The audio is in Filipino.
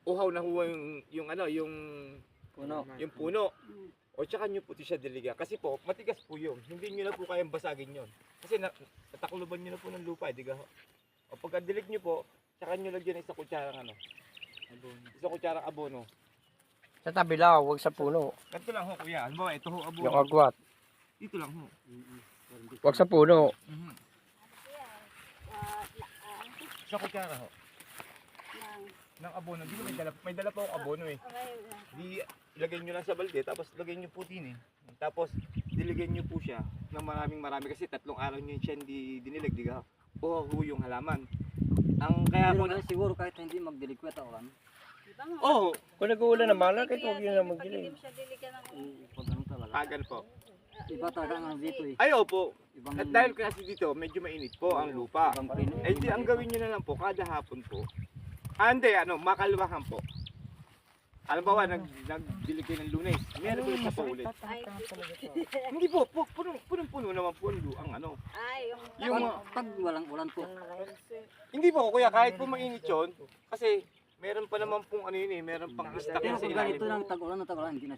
uhaw na huwa yung ano, yung Puno. yung puno. O tsaka nyo po siya diligan. Kasi po, matigas po yun. Hindi nyo na po kayang basagin yun. Kasi natakluban nyo na po ng lupa, di ba? O pagka dilig nyo po, tsaka nyo lagyan ng isang kutsarang ano. Isang kutsarang abono. Sa tabi lang, huwag sa puno. Ganito lang ho, kuya. Halimbawa, ito ho, abono. Yung agwat. Dito lang ho. Huwag sa puno. Isang kutsara ho. Ng abono. Di ba may dala po akong abono eh. Di ilagay nyo lang sa balde, tapos lagay nyo po din eh. Tapos diligyan nyo po siya ng marami kasi 3 araw nyo siya hindi dinilig, di ba? O yung halaman. Ang kaya po Pero siguro kahit hindi magdilig ko ito, kan? oh, Kung nag-uulan na malang, kahit huwag yun na magdilig. Pag ano talaga. kagan po. Iba talaga ang dito eh. Ay opo. Ibang At dahil kasi dito, medyo mainit po ang lupa. ibang pino. Eh di ang gawin nyo na lang po, kada hapon po. Hindi, makalwahan po. Alam ba, nagdilig kayo ng Lunes. Meron po sa ulit. Hindi po, punong-puno naman po ang ano. Yung, Pag walang ulan po. hindi po, kuya, kahit po mainit yun, kasi meron pa naman pong ano yun eh, meron pang stock Pero sa kung ilalim. ganito lang tag-ulan na tag-ulan, hindi na